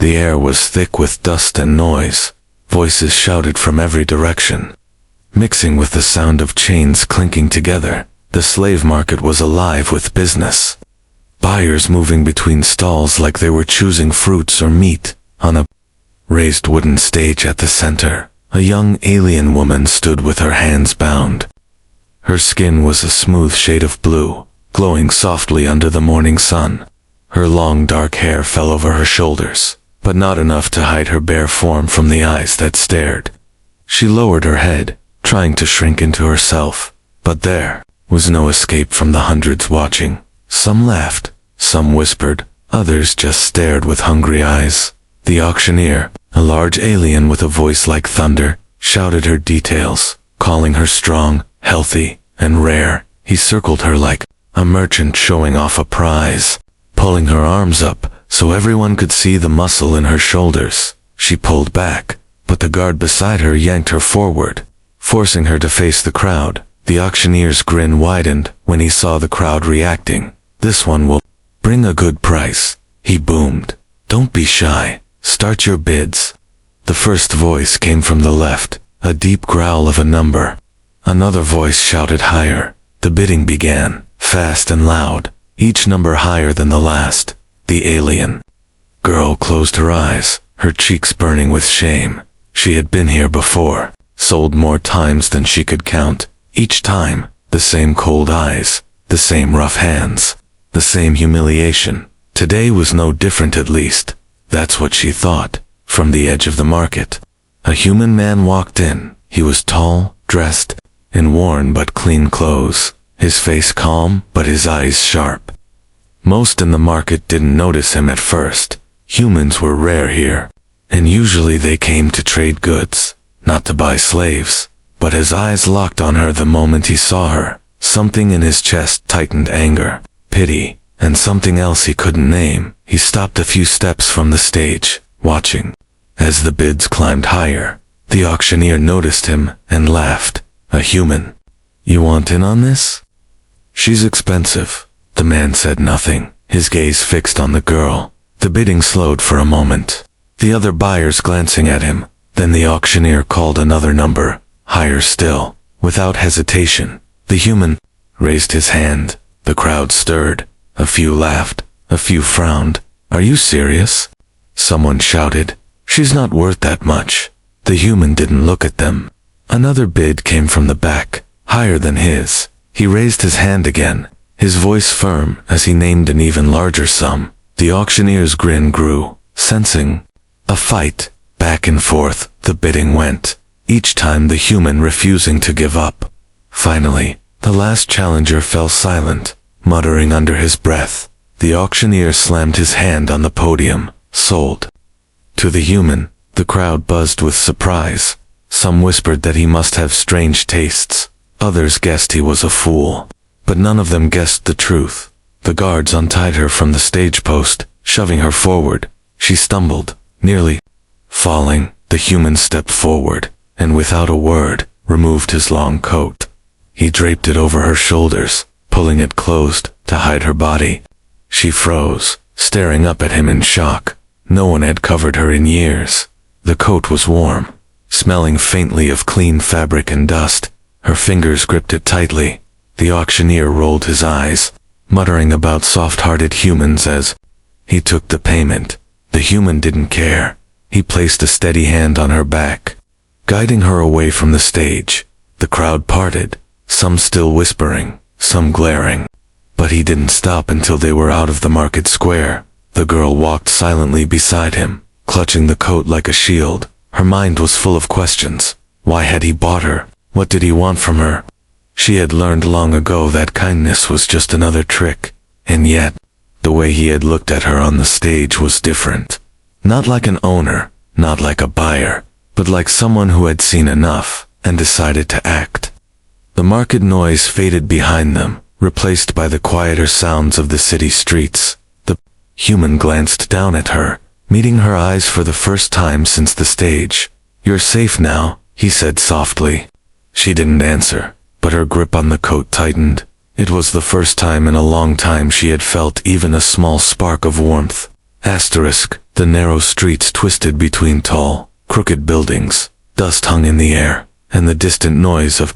The air was thick with dust and noise. Voices shouted from every direction. Mixing with the sound of chains clinking together, the slave market was alive with business. Buyers moving between stalls like they were choosing fruits or meat. On a raised wooden stage at the center, a young alien woman stood with her hands bound. Her skin was a smooth shade of blue, glowing softly under the morning sun. Her long dark hair fell over her shoulders, but not enough to hide her bare form from the eyes that stared. She lowered her head, trying to shrink into herself, but there was no escape from the hundreds watching. Some laughed, some whispered, others just stared with hungry eyes. The auctioneer, a large alien with a voice like thunder, shouted her details, calling her strong, healthy, and rare. He circled her like a merchant showing off a prize, pulling her arms up so everyone could see the muscle in her shoulders. She pulled back, but the guard beside her yanked her forward, forcing her to face the crowd. The auctioneer's grin widened when he saw the crowd reacting. "This one will bring a good price," he boomed. "Don't be shy. Start your bids." The first voice came from the left, a deep growl of a number. Another voice shouted higher. The bidding began, fast and loud, each number higher than the last. The alien girl closed her eyes, her cheeks burning with shame. She had been here before, sold more times than she could count. Each time, the same cold eyes, the same rough hands, the same humiliation. Today was no different, at least. That's what she thought. From the edge of the market, a human man walked in. He was tall, dressed in worn but clean clothes, his face calm but his eyes sharp. Most in the market didn't notice him at first. Humans were rare here, and usually they came to trade goods, not to buy slaves. But his eyes locked on her the moment he saw her. Something in his chest tightened: anger, pity, and something else he couldn't name. He stopped a few steps from the stage, watching. As the bids climbed higher, the auctioneer noticed him and laughed. "A human. You want in on this?" "She's expensive." The man said nothing, his gaze fixed on the girl. The bidding slowed for a moment, the other buyers glancing at him. Then the auctioneer called another number, higher still. Without hesitation, the human raised his hand. The crowd stirred. A few laughed, a few frowned. "Are you serious?" Someone shouted. "She's not worth that much." The human didn't look at them. Another bid came from the back, higher than his. He raised his hand again, his voice firm as he named an even larger sum. The auctioneer's grin grew, sensing a fight. Back and forth, the bidding went, each time the human refusing to give up. Finally, the last challenger fell silent, muttering under his breath. The auctioneer slammed his hand on the podium. "Sold." To the human, the crowd buzzed with surprise. Some whispered that he must have strange tastes. Others guessed he was a fool. But none of them guessed the truth. The guards untied her from the stage post, shoving her forward. She stumbled, nearly falling. The human stepped forward, and without a word, removed his long coat. He draped it over her shoulders, pulling it closed to hide her body. She froze, staring up at him in shock. No one had covered her in years. The coat was warm, smelling faintly of clean fabric and dust. Her fingers gripped it tightly. The auctioneer rolled his eyes, muttering about soft-hearted humans as he took the payment. The human didn't care. He placed a steady hand on her back, guiding her away from the stage. The crowd parted, some still whispering, some glaring. But he didn't stop until they were out of the market square. The girl walked silently beside him, clutching the coat like a shield. Her mind was full of questions. Why had he bought her? What did he want from her? She had learned long ago that kindness was just another trick. And yet, the way he had looked at her on the stage was different. Not like an owner, not like a buyer, but like someone who had seen enough and decided to act. The market noise faded behind them, replaced by the quieter sounds of the city streets. The human glanced down at her, meeting her eyes for the first time since the stage. "You're safe now," he said softly. She didn't answer, but her grip on the coat tightened. It was the first time in a long time she had felt even a small spark of warmth. The narrow streets twisted between tall, crooked buildings, dust hung in the air, and the distant noise of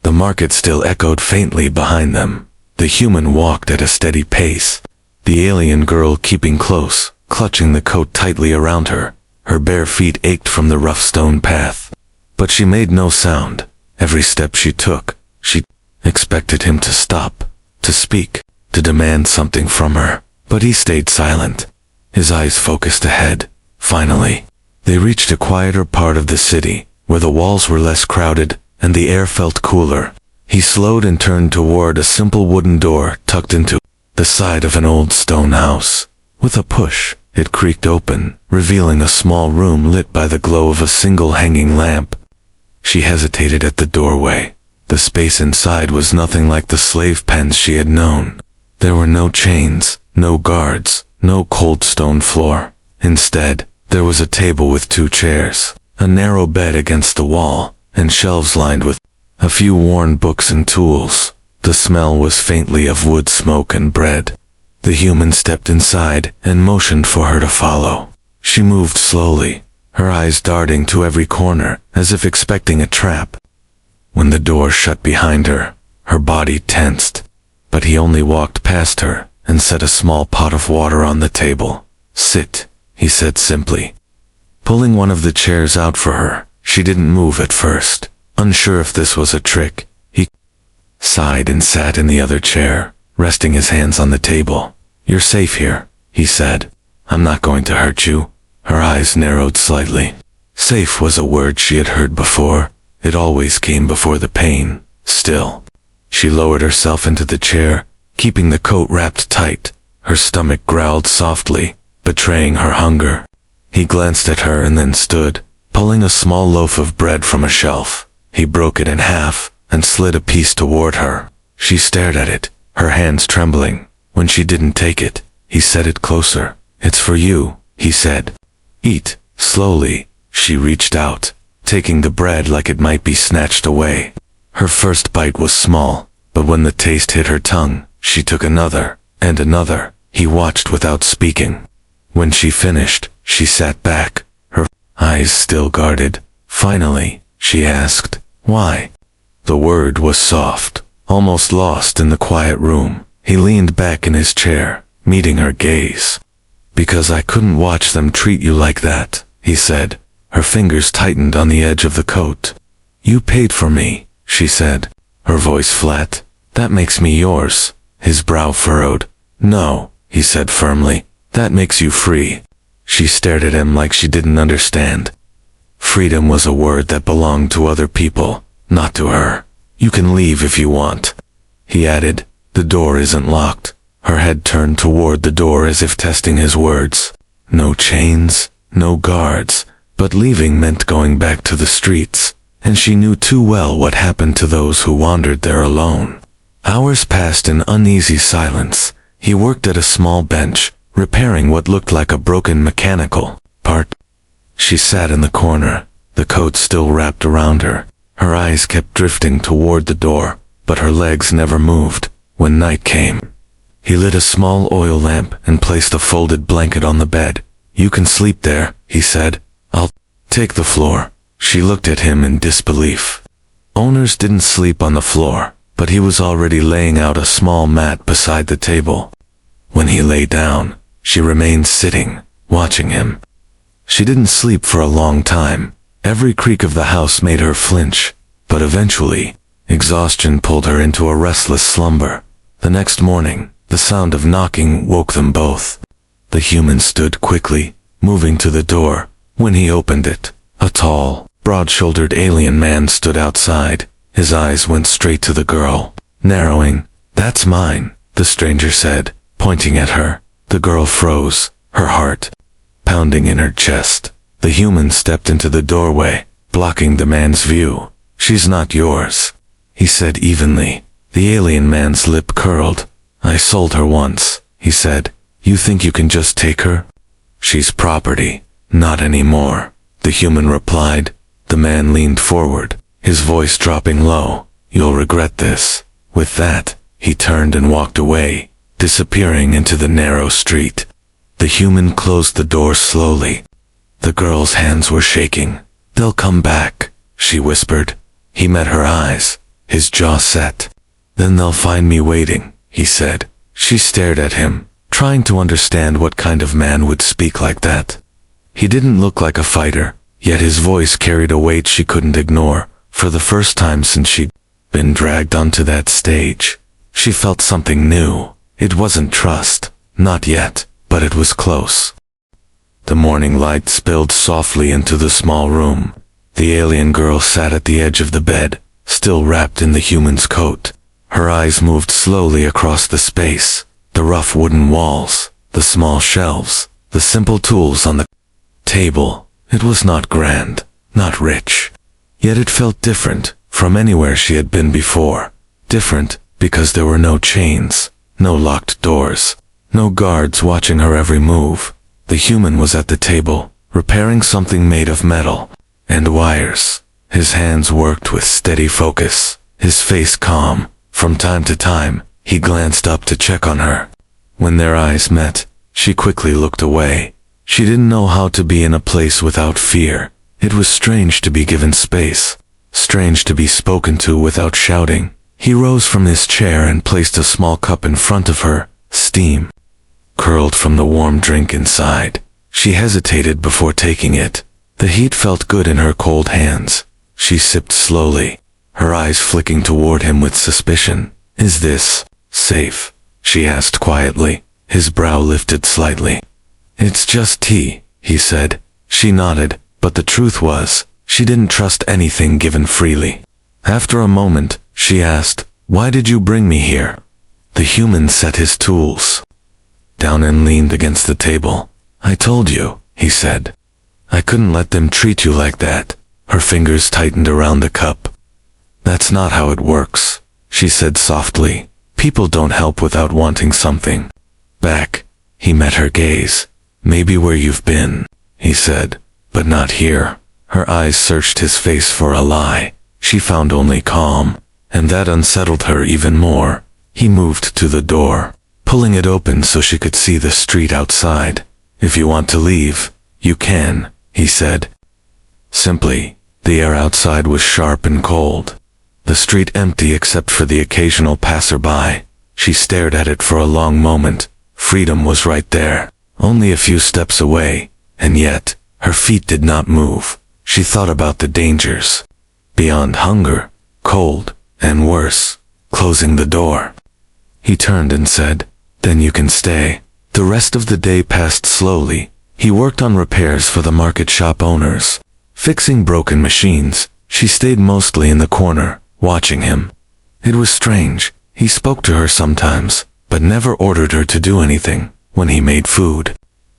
the market still echoed faintly behind them. The human walked at a steady pace, the alien girl keeping close, clutching the coat tightly around her. Her bare feet ached from the rough stone path. But she made no sound. Every step she took, she expected him to stop, to speak, to demand something from her. But he stayed silent, his eyes focused ahead. Finally, they reached a quieter part of the city, where the walls were less crowded and the air felt cooler. He slowed and turned toward a simple wooden door tucked into the side of an old stone house. With a push, it creaked open, revealing a small room lit by the glow of a single hanging lamp. She hesitated at the doorway. The space inside was nothing like the slave pens she had known. There were no chains, no guards, no cold stone floor. Instead, there was a table with 2 chairs, a narrow bed against the wall, and shelves lined with a few worn books and tools. The smell was faintly of wood smoke and bread. The human stepped inside and motioned for her to follow. She moved slowly, her eyes darting to every corner as if expecting a trap. When the door shut behind her, her body tensed, but he only walked past her and set a small pot of water on the table. "Sit," he said simply, pulling one of the chairs out for her. She didn't move at first, unsure if this was a trick. He sighed and sat in the other chair, resting his hands on the table. "You're safe here," he said. "I'm not going to hurt you." Her eyes narrowed slightly. Safe was a word she had heard before. It always came before the pain. Still, she lowered herself into the chair, keeping the coat wrapped tight. Her stomach growled softly, betraying her hunger. He glanced at her and then stood, pulling a small loaf of bread from a shelf. He broke it in half and slid a piece toward her. She stared at it, her hands trembling. When she didn't take it, he set it closer. "It's for you," he said. "Eat." Slowly, she reached out, taking the bread like it might be snatched away. Her first bite was small, but when the taste hit her tongue, she took another, and another. He watched without speaking. When she finished, she sat back, her eyes still guarded. Finally, she asked, "Why?" The word was soft, almost lost in the quiet room. He leaned back in his chair, meeting her gaze. "Because I couldn't watch them treat you like that," he said. Her fingers tightened on the edge of the coat. "You paid for me," she said, her voice flat. "That makes me yours." His brow furrowed. "No," he said firmly. "That makes you free." She stared at him like she didn't understand. Freedom was a word that belonged to other people, not to her. "You can leave if you want," he added. "The door isn't locked." Her head turned toward the door as if testing his words. No chains, no guards, but leaving meant going back to the streets, and she knew too well what happened to those who wandered there alone. Hours passed in uneasy silence. He worked at a small bench, repairing what looked like a broken mechanical part. She sat in the corner, the coat still wrapped around her. Her eyes kept drifting toward the door, but her legs never moved. When night came, he lit a small oil lamp and placed a folded blanket on the bed. "You can sleep there," he said. "I'll take the floor." She looked at him in disbelief. Owners didn't sleep on the floor, but he was already laying out a small mat beside the table. When he lay down, she remained sitting, watching him. She didn't sleep for a long time. Every creak of the house made her flinch, but eventually, exhaustion pulled her into a restless slumber. The next morning, the sound of knocking woke them both. The human stood quickly, moving to the door. When he opened it, a tall, broad-shouldered alien man stood outside. His eyes went straight to the girl, narrowing. "That's mine," the stranger said, pointing at her. The girl froze, her heart pounding in her chest. The human stepped into the doorway, blocking the man's view. "She's not yours," he said evenly. The alien man's lip curled. "I sold her once," he said. "You think you can just take her?" "She's property." "Not anymore," the human replied. The man leaned forward, his voice dropping low. "You'll regret this." With that, he turned and walked away, disappearing into the narrow street. The human closed the door slowly. The girl's hands were shaking. "They'll come back," she whispered. He met her eyes, his jaw set. "Then they'll find me waiting," he said. She stared at him, trying to understand what kind of man would speak like that. He didn't look like a fighter, yet his voice carried a weight she couldn't ignore. For the first time since she'd been dragged onto that stage, she felt something new. It wasn't trust, not yet, but it was close. The morning light spilled softly into the small room. The alien girl sat at the edge of the bed, still wrapped in the human's coat. Her eyes moved slowly across the space, the rough wooden walls, the small shelves, the simple tools on the table. It was not grand, not rich. Yet it felt different from anywhere she had been before. Different because there were no chains, no locked doors, no guards watching her every move. The human was at the table, repairing something made of metal and wires. His hands worked with steady focus, his face calm. From time to time, he glanced up to check on her. When their eyes met, she quickly looked away. She didn't know how to be in a place without fear. It was strange to be given space, strange to be spoken to without shouting. He rose from his chair and placed a small cup in front of her. Steam curled from the warm drink inside. She hesitated before taking it. The heat felt good in her cold hands. She sipped slowly, her eyes flicking toward him with suspicion. "Is this safe?" she asked quietly. His brow lifted slightly. "It's just tea," he said. She nodded, but the truth was, she didn't trust anything given freely. After a moment, she asked, "Why did you bring me here?" The human set his tools down and leaned against the table. "I told you," he said. "I couldn't let them treat you like that." Her fingers tightened around the cup. "That's not how it works," she said softly. "People don't help without wanting something back." He met her gaze. "Maybe where you've been," he said, "but not here." Her eyes searched his face for a lie. She found only calm, and that unsettled her even more. He moved to the door, pulling it open so she could see the street outside. "If you want to leave, you can," he said. Simply. The air outside was sharp and cold. The street empty except for the occasional passerby. She stared at it for a long moment. Freedom was right there, only a few steps away, and yet, her feet did not move. She thought about the dangers. Beyond hunger, cold, and worse, closing the door. He turned and said, "Then you can stay." The rest of the day passed slowly. He worked on repairs for the market shop owners, fixing broken machines. She stayed mostly in the corner, watching him. It was strange. He spoke to her sometimes, but never ordered her to do anything. When he made food,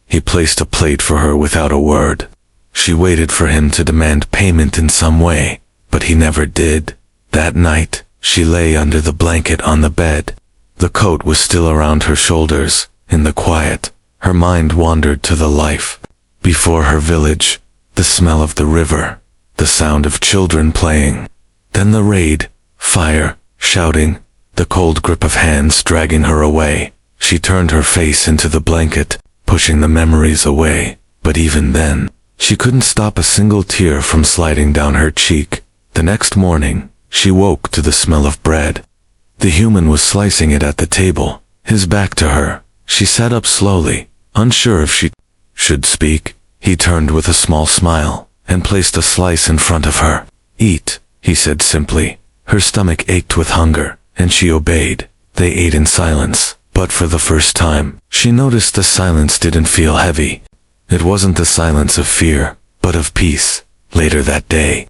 he placed a plate for her without a word. She waited for him to demand payment in some way, but he never did. That night, she lay under the blanket on the bed. The coat was still around her shoulders. In the quiet, her mind wandered to the life before her village, the smell of the river, the sound of children playing. Then the raid, fire, shouting, the cold grip of hands dragging her away. She turned her face into the blanket, pushing the memories away. But even then, she couldn't stop a single tear from sliding down her cheek. The next morning, she woke to the smell of bread. The human was slicing it at the table, his back to her. She sat up slowly, unsure if she should speak. He turned with a small smile, and placed a slice in front of her. "Eat," he said simply. Her stomach ached with hunger, and she obeyed. They ate in silence, but for the first time, she noticed the silence didn't feel heavy. It wasn't the silence of fear, but of peace. Later that day,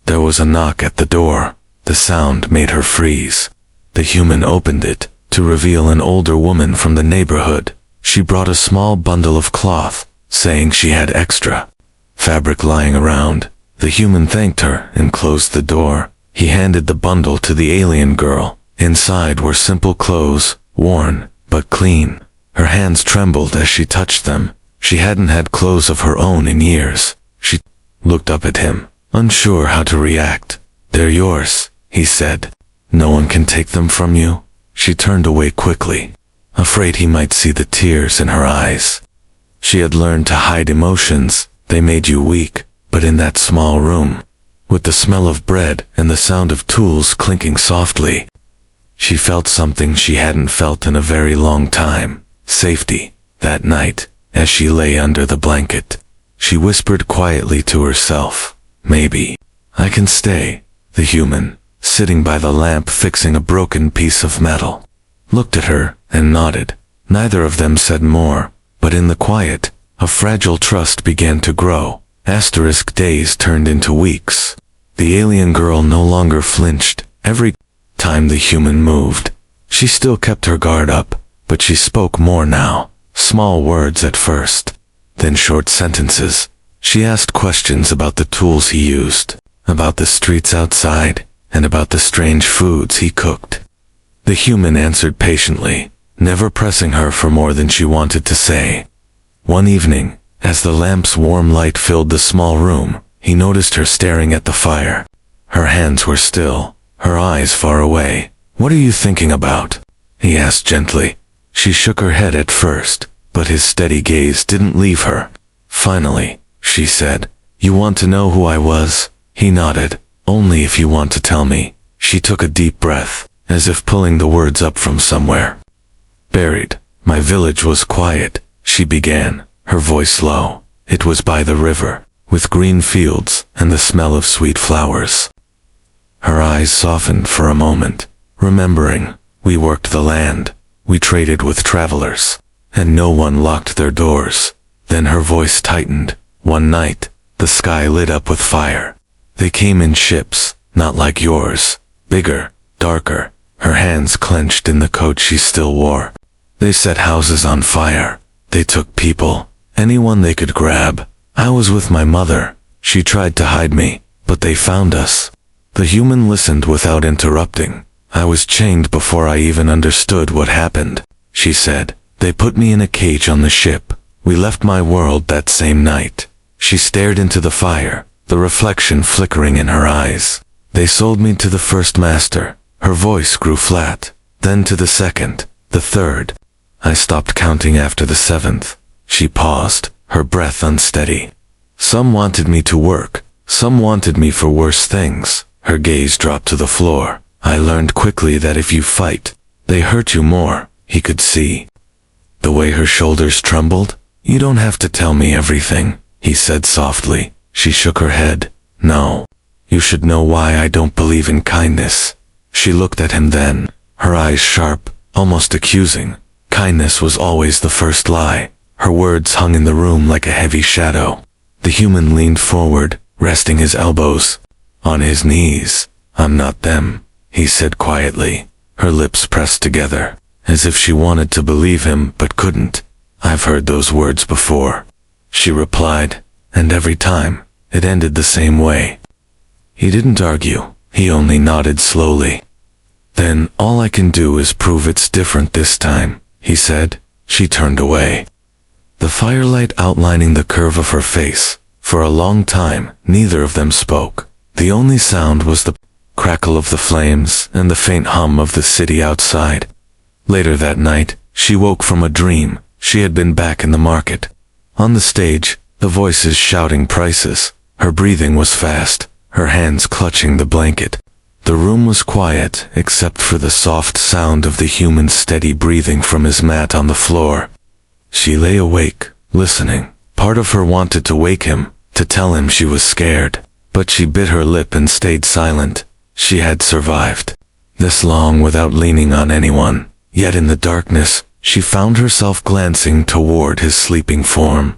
there was a knock at the door. The sound made her freeze. The human opened it, to reveal an older woman from the neighborhood. She brought a small bundle of cloth, saying she had extra fabric lying around. The human thanked her and closed the door. He handed the bundle to the alien girl. Inside were simple clothes, worn, but clean. Her hands trembled as she touched them. She hadn't had clothes of her own in years. She looked up at him, unsure how to react. "They're yours," he said. "No one can take them from you." She turned away quickly, afraid he might see the tears in her eyes. She had learned to hide emotions. They made you weak, but in that small room, with the smell of bread and the sound of tools clinking softly, she felt something she hadn't felt in a very long time. Safety. That night, as she lay under the blanket, she whispered quietly to herself, "Maybe I can stay." The human, sitting by the lamp fixing a broken piece of metal, looked at her and nodded. Neither of them said more, but in the quiet, a fragile trust began to grow. Days turned into weeks. The alien girl no longer flinched. Every time the human moved, she still kept her guard up, but she spoke more now. Small words at first, then short sentences. She asked questions about the tools he used, about the streets outside, and about the strange foods he cooked. The human answered patiently, never pressing her for more than she wanted to say. One evening, as the lamp's warm light filled the small room, he noticed her staring at the fire. Her hands were still, her eyes far away. "What are you thinking about?" he asked gently. She shook her head at first, but his steady gaze didn't leave her. Finally, she said, "You want to know who I was?" He nodded. "Only if you want to tell me." She took a deep breath, as if pulling the words up from somewhere. "Buried. My village was quiet," she began, her voice low. "It was by the river, with green fields and the smell of sweet flowers." Her eyes softened for a moment, remembering, "We worked the land. We traded with travelers, and no one locked their doors." Then her voice tightened. "One night, the sky lit up with fire. They came in ships, not like yours, bigger, darker." Her hands clenched in the coat she still wore. "They set houses on fire. They took people, anyone they could grab. I was with my mother. She tried to hide me, but they found us." The human listened without interrupting. "I was chained before I even understood what happened," she said. "They put me in a cage on the ship. We left my world that same night." She stared into the fire, the reflection flickering in her eyes. "They sold me to the first master." Her voice grew flat, then to the second, the third. "I stopped counting after the seventh." She paused, her breath unsteady. "Some wanted me to work, some wanted me for worse things." Her gaze dropped to the floor. "I learned quickly that if you fight, they hurt you more." He could see the way her shoulders trembled. "You don't have to tell me everything," he said softly. She shook her head. "No. You should know why I don't believe in kindness." She looked at him then, her eyes sharp, almost accusing. Kindness was always the first lie. Her words hung in the room like a heavy shadow. The human leaned forward, resting his elbows on his knees. "I'm not them," he said quietly. Her lips pressed together, as if she wanted to believe him but couldn't. "I've heard those words before," she replied, and every time, it ended the same way. He didn't argue, he only nodded slowly. "Then, all I can do is prove it's different this time," he said. She turned away, the firelight outlining the curve of her face. For a long time, neither of them spoke. The only sound was the crackle of the flames and the faint hum of the city outside. Later that night, she woke from a dream. She had been back in the market. On the stage, the voices shouting prices. Her breathing was fast, her hands clutching the blanket. The room was quiet, except for the soft sound of the human's steady breathing from his mat on the floor. She lay awake, listening. Part of her wanted to wake him, to tell him she was scared, but she bit her lip and stayed silent. She had survived this long without leaning on anyone, yet in the darkness, she found herself glancing toward his sleeping form.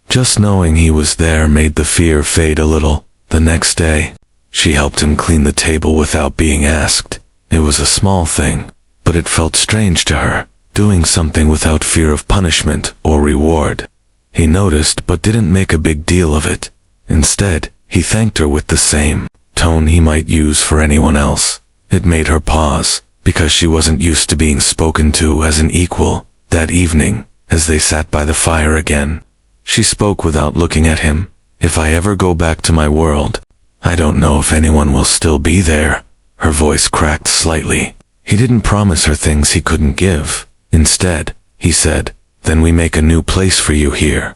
Just knowing he was there made the fear fade a little. The next day, she helped him clean the table without being asked. It was a small thing, but it felt strange to her, doing something without fear of punishment or reward. He noticed but didn't make a big deal of it. Instead, he thanked her with the same tone he might use for anyone else. It made her pause, because she wasn't used to being spoken to as an equal. That evening, as they sat by the fire again, she spoke without looking at him. "If I ever go back to my world, I don't know if anyone will still be there." Her voice cracked slightly. He didn't promise her things he couldn't give. Instead, he said, Then we make a new place for you here.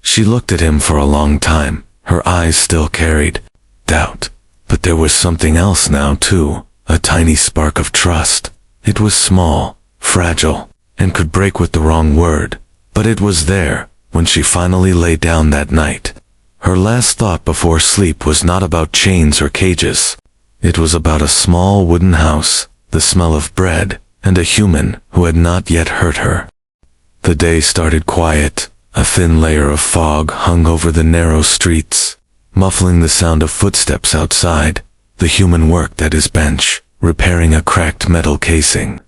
She looked at him for a long time. Her eyes still carried doubt. But there was something else now too, a tiny spark of trust. It was small, fragile, and could break with the wrong word. But it was there, when she finally lay down that night. Her last thought before sleep was not about chains or cages. It was about a small wooden house, the smell of bread, and a human who had not yet hurt her. The day started quiet. A thin layer of fog hung over the narrow streets, muffling the sound of footsteps outside. The human worked at his bench, repairing a cracked metal casing.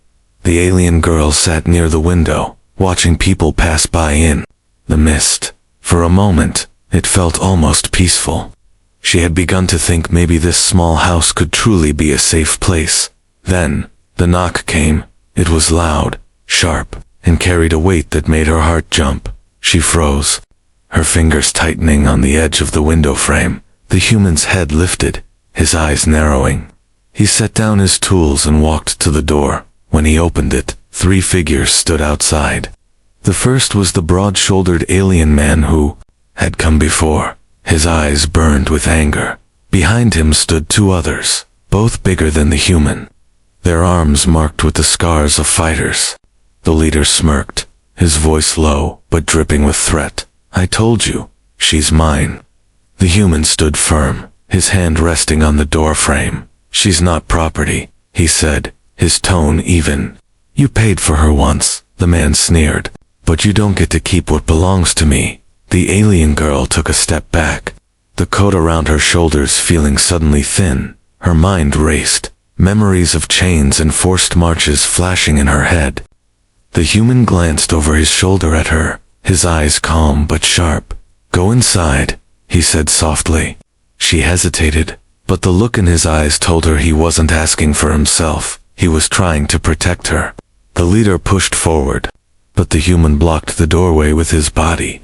The alien girl sat near the window, watching people pass by in the mist. For a moment, it felt almost peaceful. She had begun to think maybe this small house could truly be a safe place. Then, the knock came. It was loud, sharp, and carried a weight that made her heart jump. She froze, her fingers tightening on the edge of the window frame. The human's head lifted, his eyes narrowing. He set down his tools and walked to the door. When he opened it, 3 figures stood outside. The first was the broad-shouldered alien man who had come before. His eyes burned with anger. Behind him stood 2 others, both bigger than the human, their arms marked with the scars of fighters. The leader smirked, his voice low, but dripping with threat. I told you, she's mine. The human stood firm, his hand resting on the door frame. She's not property, he said, his tone even. You paid for her once, the man sneered. But you don't get to keep what belongs to me. The alien girl took a step back, the coat around her shoulders feeling suddenly thin. Her mind raced, memories of chains and forced marches flashing in her head. The human glanced over his shoulder at her, his eyes calm but sharp. Go inside, he said softly. She hesitated, but the look in his eyes told her he wasn't asking for himself. He was trying to protect her. The leader pushed forward, but the human blocked the doorway with his body.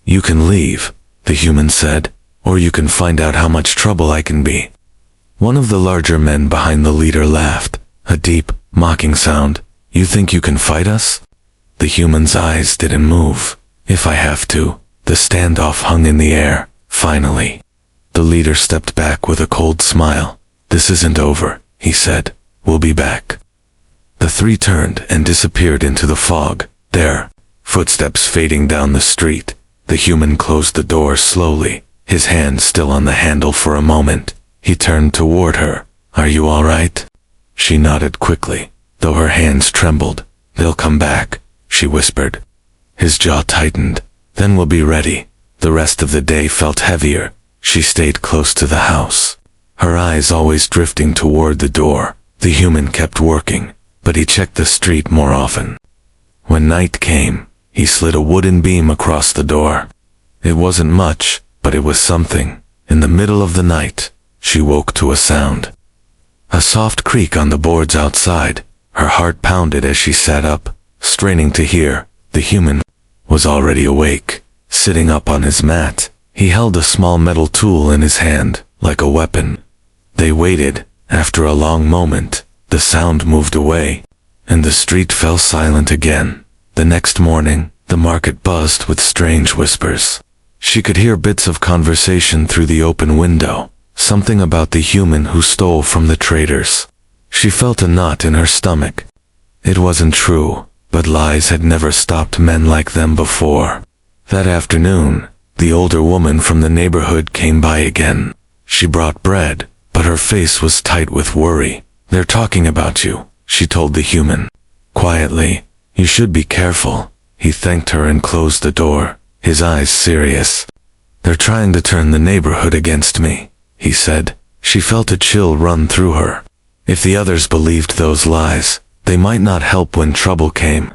You can leave, the human said, or you can find out how much trouble I can be. One of the larger men behind the leader laughed, a deep, mocking sound. You think you can fight us? The human's eyes didn't move. If I have to. The standoff hung in the air. Finally, the leader stepped back with a cold smile. This isn't over, he said. We'll be back. The 3 turned and disappeared into the fog. There, footsteps fading down the street. The human closed the door slowly, his hand still on the handle for a moment. He turned toward her. Are you all right? She nodded quickly, though her hands trembled. They'll come back, she whispered. His jaw tightened. Then we'll be ready. The rest of the day felt heavier. She stayed close to the house, her eyes always drifting toward the door. The human kept working, but he checked the street more often. When night came, he slid a wooden beam across the door. It wasn't much, but it was something. In the middle of the night, she woke to a sound. A soft creak on the boards outside. Her heart pounded as she sat up, straining to hear. The human was already awake, sitting up on his mat. He held a small metal tool in his hand, like a weapon. They waited. After a long moment, the sound moved away, and the street fell silent again. The next morning, the market buzzed with strange whispers. She could hear bits of conversation through the open window, something about the human who stole from the traders. She felt a knot in her stomach. It wasn't true, but lies had never stopped men like them before. That afternoon, the older woman from the neighborhood came by again. She brought bread, but her face was tight with worry. They're talking about you, she told the human. Quietly, you should be careful. He thanked her and closed the door, his eyes serious. They're trying to turn the neighborhood against me, he said. She felt a chill run through her. If the others believed those lies, they might not help when trouble came.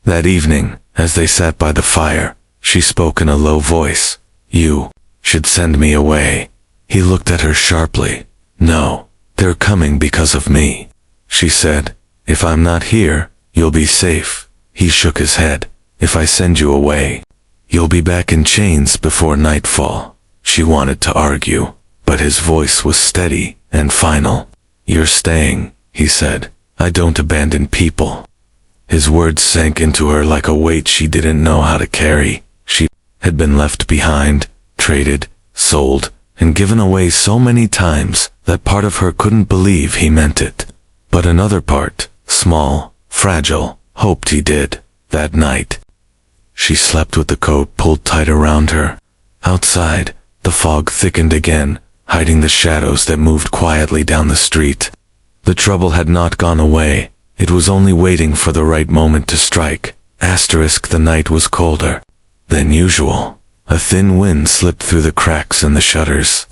That evening, as they sat by the fire, she spoke in a low voice. You should send me away. He looked at her sharply. No, they're coming because of me, she said. If I'm not here, you'll be safe. He shook his head. If I send you away, you'll be back in chains before nightfall. She wanted to argue, but his voice was steady and final. You're staying, he said. I don't abandon people. His words sank into her like a weight she didn't know how to carry. She had been left behind, traded, sold, and given away so many times that part of her couldn't believe he meant it. But another part, small, fragile, hoped he did. That night, she slept with the coat pulled tight around her. Outside, the fog thickened again, hiding the shadows that moved quietly down the street. The trouble had not gone away. It was only waiting for the right moment to strike. The night was colder than usual. A thin wind slipped through the cracks in the shutters,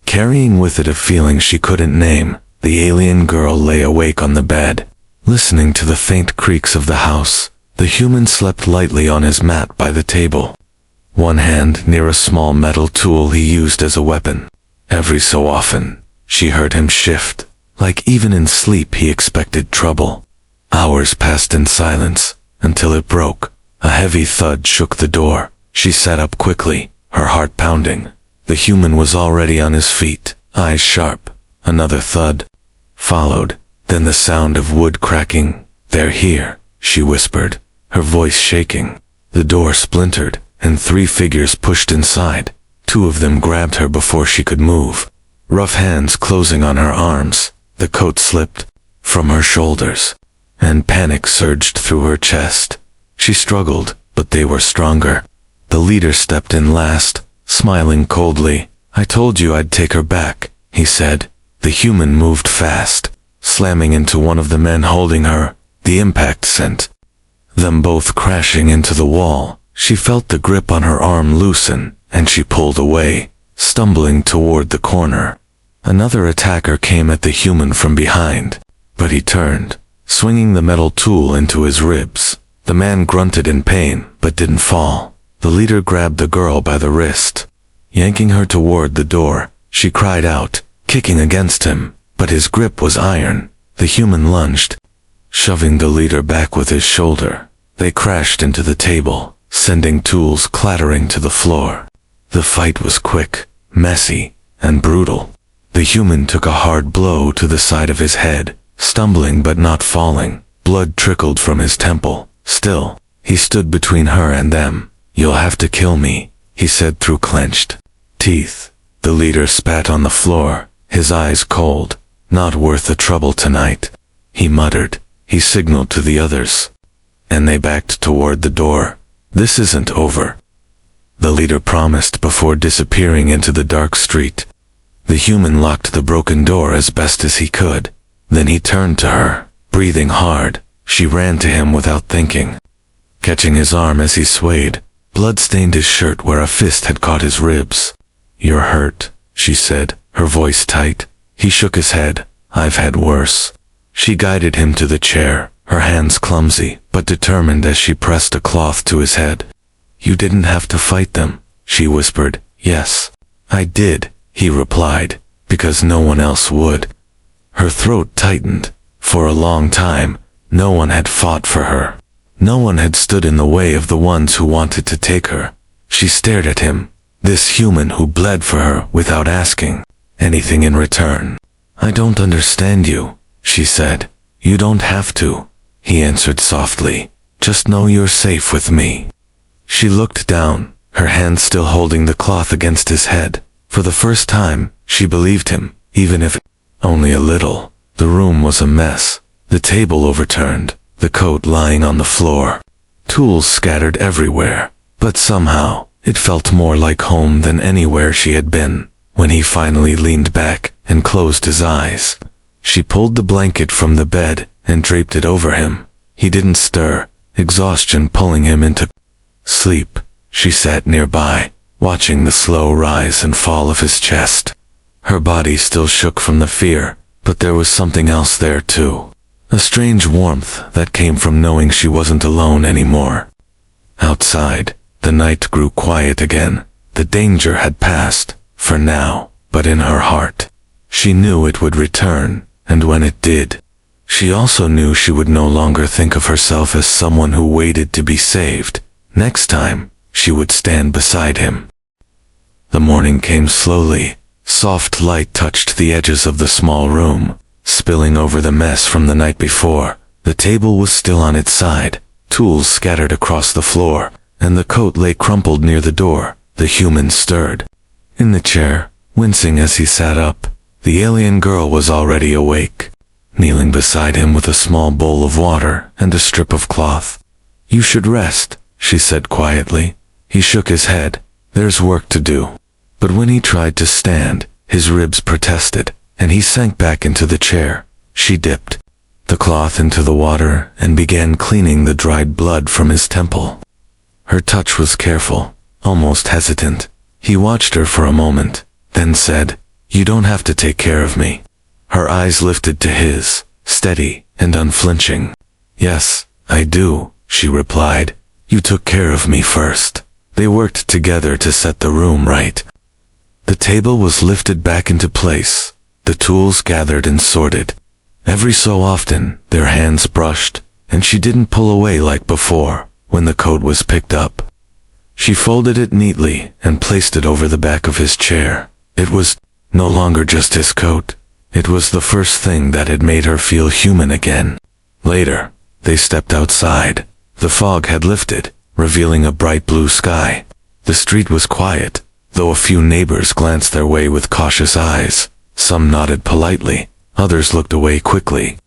carrying with it a feeling she couldn't name. The alien girl lay awake on the bed, listening to the faint creaks of the house. The human slept lightly on his mat by the table, one hand near a small metal tool he used as a weapon. Every so often, she heard him shift, like even in sleep he expected trouble. Hours passed in silence, until it broke. A heavy thud shook the door. She sat up quickly, her heart pounding. The human was already on his feet, eyes sharp. Another thud followed, then the sound of wood cracking. "They're here," she whispered, her voice shaking. The door splintered, and 3 figures pushed inside. 2 of them grabbed her before she could move, rough hands closing on her arms. The coat slipped from her shoulders, and panic surged through her chest. She struggled, but they were stronger. The leader stepped in last, smiling coldly. "I told you I'd take her back," he said. The human moved fast, slamming into one of the men holding her. The impact sent them both crashing into the wall. She felt the grip on her arm loosen, and she pulled away, stumbling toward the corner. Another attacker came at the human from behind, but he turned, swinging the metal tool into his ribs. The man grunted in pain, but didn't fall. The leader grabbed the girl by the wrist, yanking her toward the door. She cried out, kicking against him, but his grip was iron. The human lunged, shoving the leader back with his shoulder. They crashed into the table, sending tools clattering to the floor. The fight was quick, messy, and brutal. The human took a hard blow to the side of his head, stumbling but not falling. Blood trickled from his temple. Still, he stood between her and them. "You'll have to kill me," he said through clenched teeth. The leader spat on the floor, his eyes cold. "Not worth the trouble tonight," he muttered. He signaled to the others, and they backed toward the door. "This isn't over," the leader promised before disappearing into the dark street. The human locked the broken door as best as he could. Then he turned to her, breathing hard. She ran to him without thinking, catching his arm as he swayed. Blood stained his shirt where a fist had caught his ribs. "You're hurt," she said, her voice tight. He shook his head. "I've had worse." She guided him to the chair, her hands clumsy but determined as she pressed a cloth to his head. "You didn't have to fight them," she whispered. "Yes, I did," he replied, "because no one else would." Her throat tightened. For a long time, no one had fought for her. No one had stood in the way of the ones who wanted to take her. She stared at him, this human who bled for her without asking anything in return. "I don't understand you," she said. "You don't have to," he answered softly. "Just know you're safe with me." She looked down, her hand still holding the cloth against his head. For the first time, she believed him, even if only a little. The room was a mess. The table overturned, the coat lying on the floor, tools scattered everywhere. But somehow, it felt more like home than anywhere she had been. When he finally leaned back and closed his eyes, she pulled the blanket from the bed and draped it over him. He didn't stir, exhaustion pulling him into sleep. She sat nearby, watching the slow rise and fall of his chest. Her body still shook from the fear, but there was something else there too. A strange warmth that came from knowing she wasn't alone anymore. Outside, the night grew quiet again. The danger had passed, for now, but in her heart, she knew it would return, and when it did, she also knew she would no longer think of herself as someone who waited to be saved. Next time, she would stand beside him. The morning came slowly. Soft light touched the edges of the small room, spilling over the mess from the night before. The table was still on its side, tools scattered across the floor, and the coat lay crumpled near the door. The human stirred. In the chair, wincing as he sat up, the alien girl was already awake, kneeling beside him with a small bowl of water and a strip of cloth. "You should rest," she said quietly. He shook his head. "There's work to do." But when he tried to stand, his ribs protested, and he sank back into the chair. She dipped the cloth into the water and began cleaning the dried blood from his temple. Her touch was careful, almost hesitant. He watched her for a moment, then said, "You don't have to take care of me." Her eyes lifted to his, steady and unflinching. "Yes, I do," she replied. "You took care of me first." They worked together to set the room right. The table was lifted back into place, the tools gathered and sorted. Every so often, their hands brushed, and she didn't pull away like before, when the coat was picked up. She folded it neatly and placed it over the back of his chair. It was no longer just his coat. It was the first thing that had made her feel human again. Later, they stepped outside. The fog had lifted, revealing a bright blue sky. The street was quiet, though a few neighbors glanced their way with cautious eyes. Some nodded politely, others looked away quickly.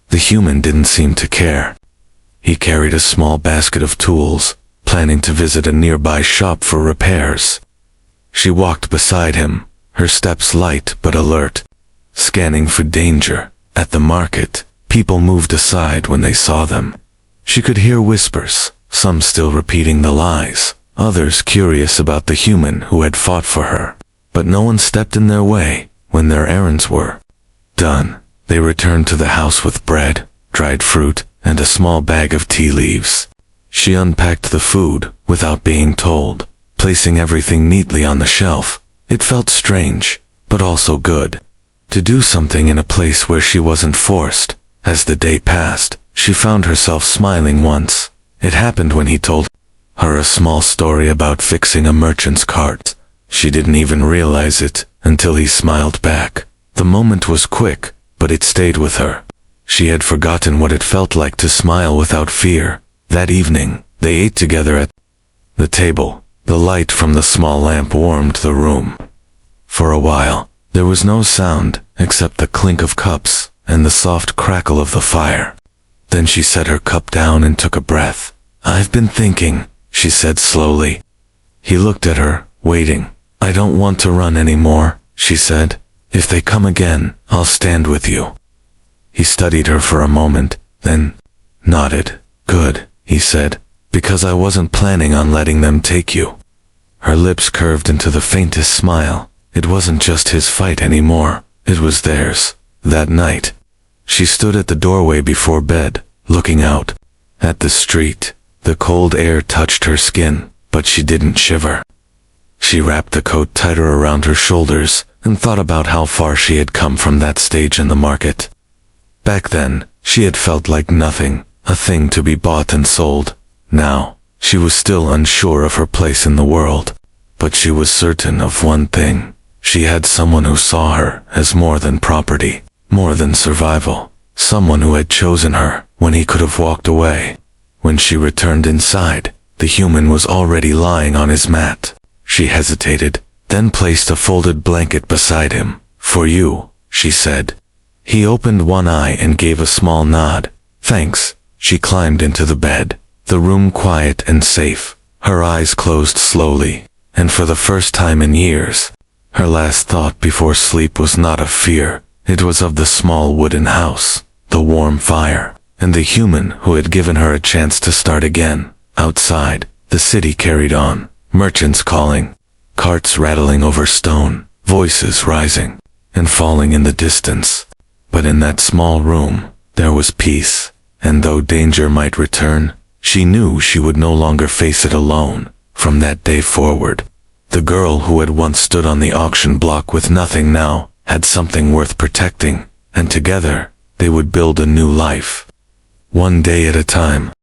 The human didn't seem to care. He carried a small basket of tools, planning to visit a nearby shop for repairs. She walked beside him, her steps light but alert, scanning for danger. At the market, people moved aside when they saw them. She could hear whispers, some still repeating the lies, others curious about the human who had fought for her. But no one stepped in their way. When their errands were done, they returned to the house with bread, dried fruit, and a small bag of tea leaves. She unpacked the food without being told, placing everything neatly on the shelf. It felt strange, but also good, to do something in a place where she wasn't forced. As the day passed, she found herself smiling once. It happened when he told her a small story about fixing a merchant's cart. She didn't even realize it until he smiled back. The moment was quick, but it stayed with her. She had forgotten what it felt like to smile without fear. That evening, they ate together at the table. The light from the small lamp warmed the room. For a while, there was no sound except the clink of cups and the soft crackle of the fire. Then she set her cup down and took a breath. "I've been thinking," she said slowly. He looked at her, waiting. "I don't want to run anymore," she said. "If they come again, I'll stand with you." He studied her for a moment, then nodded. "Good," he said, "because I wasn't planning on letting them take you." Her lips curved into the faintest smile. It wasn't just his fight anymore, it was theirs. That night, she stood at the doorway before bed, looking out at the street. The cold air touched her skin, but she didn't shiver. She wrapped the coat tighter around her shoulders and thought about how far she had come from that stage in the market. Back then, she had felt like nothing, a thing to be bought and sold. Now, she was still unsure of her place in the world, but she was certain of one thing. She had someone who saw her as more than property, more than survival, someone who had chosen her when he could have walked away. When she returned inside, the human was already lying on his mat. She hesitated, then placed a folded blanket beside him. "For you," she said. He opened one eye and gave a small nod. "Thanks." She climbed into the bed, the room quiet and safe. Her eyes closed slowly, and for the first time in years, her last thought before sleep was not of fear. It was of the small wooden house, the warm fire, and the human who had given her a chance to start again. Outside, the city carried on, merchants calling, carts rattling over stone, voices rising and falling in the distance. But in that small room, there was peace, and though danger might return, she knew she would no longer face it alone. From that day forward, the girl who had once stood on the auction block with nothing now had something worth protecting, and together they would build a new life, one day at a time.